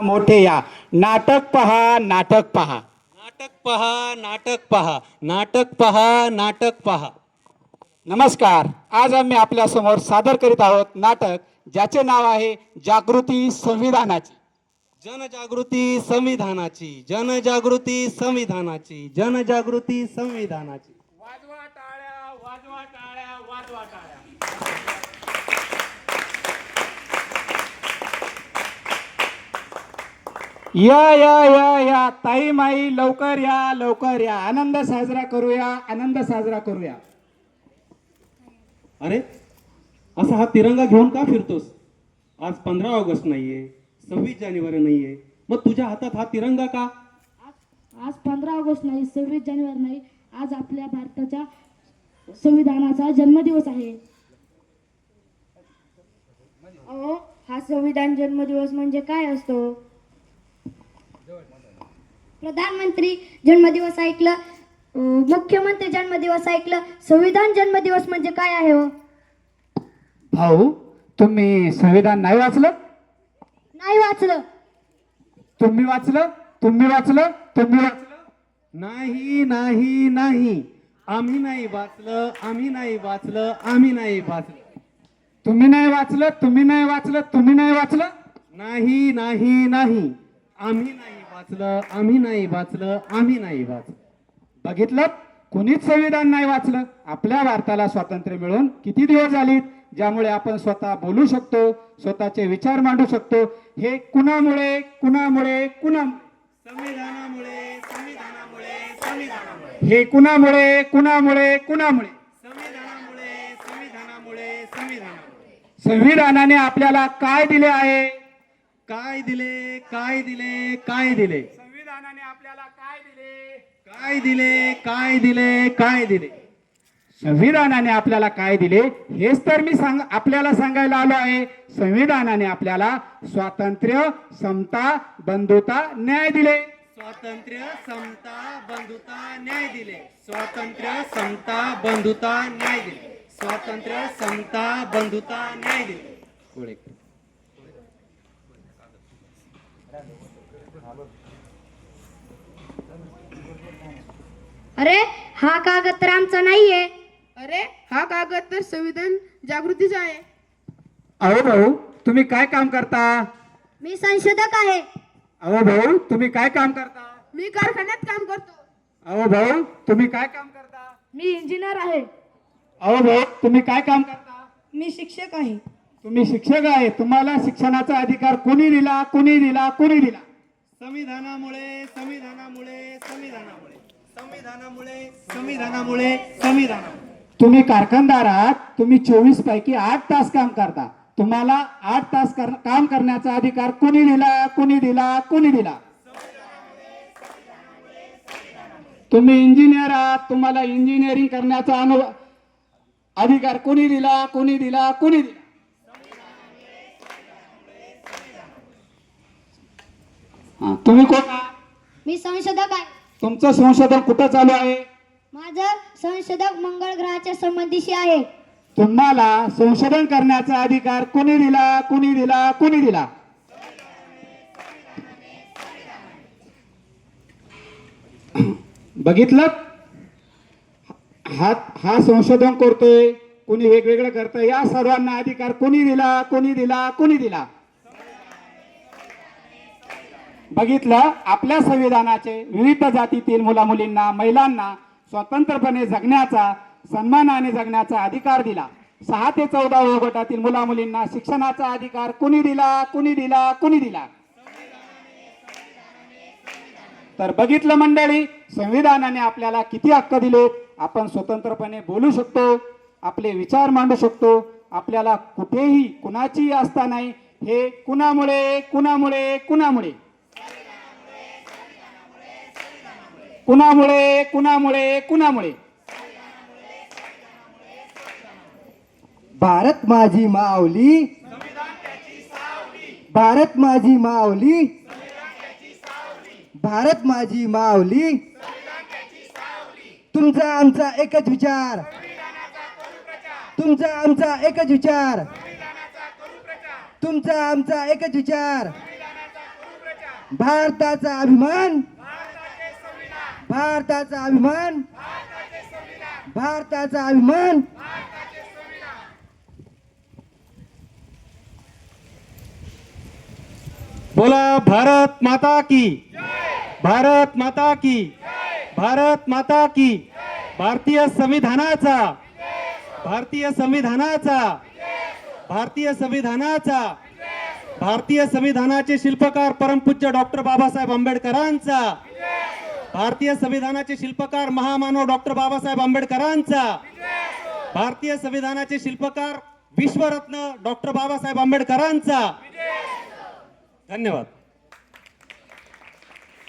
मोठे या नाटक पहा नाटक पहा. नाटक पहा नाटक पहा नाटक पहा नाटक पहा. नमस्कार. आज आम्ही आपल्या समोर सादर करीत आहोत नाटक ज्याचे नाव आहे जागृती संविधानाची. जनजागृती संविधानाची जनजागृती संविधानाची जनजागृती संविधानाची. वाजवा टाळ्या वाजवा टाळ्या वाजवा टाळ्या. या या या या ताई माई लवकर या लवकर या. आनंद साजरा करूया आनंद साजरा करूया. अरे असा हा तिरंगा घेऊन का फिरतोस? आज 15 ऑगस्ट नाहीये, 26 जानेवारी नाहीये, मग तुझ्या हातात हा तिरंगा का? आज 15 ऑगस्ट नाही, 26 जानेवारी नाही, आज आपल्या भारताच्या संविधानाचा जन्मदिवस आहे. अहो, हा संविधान जन्मदिवस म्हणजे काय असतो? प्रधानमंत्री जन्मदिवस ऐकलं, मुख्यमंत्री जन्मदिवस ऐकलं, संविधान जन्मदिवस म्हणजे काय आहे हो? भाऊ, तुम्ही संविधान नाही वाचलं? नाही वाचलं. तुम्ही वाचलं? तुम्ही वाचलं? तुम्ही वाचलं? नाही नाही नाही, आम्ही नाही वाचलं, आम्ही नाही वाचलं, आम्ही नाही वाचलं. तुम्ही नाही वाचलं? तुम्ही नाही वाचलं? तुम्ही नाही वाचलं? नाही नाही नाही, आम्ही नाही वाचलं, आम्ही नाही वाचलं, आम्ही नाही वाचलं. बघितलं, कोणीच संविधान नाही वाचलं. आपल्या भारताला स्वातंत्र्य मिळून किती दिवस झालीत, ज्यामुळे आपण स्वतः बोलू शकतो, स्वतःचे विचार मांडू शकतो. हे कुणामुळे कुणामुळे कुणामुळे? संविधानामुळे संविधानामुळे संविधानामुळे हे कुणामुळे कुणामुळे कुणामुळे? संविधानामुळे संविधानामुळे संविधानामुळे. संविधानाने आपल्याला काय दिले आहे? काय दिले काय दिले काय दिले? संविधानाने आपल्याला काय दिले? काय दिले काय दिले काय दिले? संविधानाने आपल्याला काय दिले हेच तर मी आपल्याला सांगायला आलो आहे. संविधानाने आपल्याला स्वातंत्र्य, समता, बंधुता, न्याय दिले. स्वातंत्र्य समता बंधुता न्याय दिले. स्वातंत्र्य समता बंधुता न्याय दिले. स्वातंत्र्य समता बंधुता न्याय दिले. पुढे. अरे, हा कागद तर आमचा नाहीये. अरे, हा कागद तर संविधान जागृतीचा आहे. अहो भाऊ, तुम्ही काय काम करता? मी संशोधक आहे. अहो भाऊ, तुम्ही काय काम करता? मी कारखान्यात काम करतो. अहो भाऊ, तुम्ही काय काम करता? मी इंजिनियर आहे. अहो भाऊ, तुम्ही काय काम करता? मी शिक्षक आहे. तुम्ही शिक्षक आहे. तुम्हाला शिक्षणाचा अधिकार कोणी दिला? कोणी दिला? कोणी दिला? संविधानामुळे संविधानामुळे संविधानामुळे संविधानामुळे संविधानामुळे संविधानामुळे. तुम्ही कारखानदार आहात. तुम्ही 24 पैकी 8 तास काम करता. तुम्हाला 8 तास काम करण्याचा अधिकार कोणी दिला? कोणी दिला? कोणी दिला? तुम्ही इंजिनियर आहात. तुम्हाला इंजिनिअरिंग करण्याचा अधिकार कोणी दिला? कोणी दिला? कोणी दिला? तुम्ही कोण आहात? मी संशोधक आहे. तुमचं संशोधन कुठं चालू आहे? माझं संशोधक मंगळ ग्रहाच्या संबंधीशी आहे. तुम्हाला संशोधन करण्याचा अधिकार कोणी दिला? कोणी दिला? कोणी दिला? बघितलं, हा संशोधन करतोय, कोणी वेगवेगळं करतोय. या सर्वांना अधिकार कोणी दिला? कोणी दिला? कोणी दिला? बघितलं, आपल्या संविधानाचे विविध जातीतील मुलामुलींना, महिलांना स्वतंत्रपणे जगण्याचा, सन्मानाने जगण्याचा अधिकार दिला. 6 ते 14 वयोगटातील मुलामुलींना शिक्षणाचा अधिकार कोणी दिला? कोणी दिला? कोणी दिला? तर बघितलं मंडळी, संविधानाने आपल्याला किती हक्क दिलेत. आपण स्वतंत्रपणे बोलू शकतो, आपले विचार मांडू शकतो. आपल्याला कुठेही कुणाचीही आस्था नाही. हे कुणामुळे कुणामुळे कुणामुळे? कुणामुळे कुणामुळे कुणामुळे? भारत माझी माऊली, भारत माझी माऊली, भारत माझी माऊली. तुमचा आमचा एकच विचार, तुमचा आमचा एकच विचार, तुमचा आमचा एकच विचार. भारताचा अभिमान भारताचा अभिमान भारताचा अभिमान बोला भारत माता की, भारत माता की, भारत माता की. भारतीय संविधानाचा, भारतीय संविधानाचा, भारतीय संविधानाचा, भारतीय संविधानाचे शिल्पकार परमपूज्य डॉक्टर बाबासाहेब आंबेडकरांचा, भारतीय संविधानाचे शिल्पकार महामानव डॉक्टर बाबासाहेब आंबेडकरांचा, भारतीय संविधानाचे शिल्पकार विश्वरत्न डॉक्टर बाबासाहेब आंबेडकरांचा. धन्यवाद.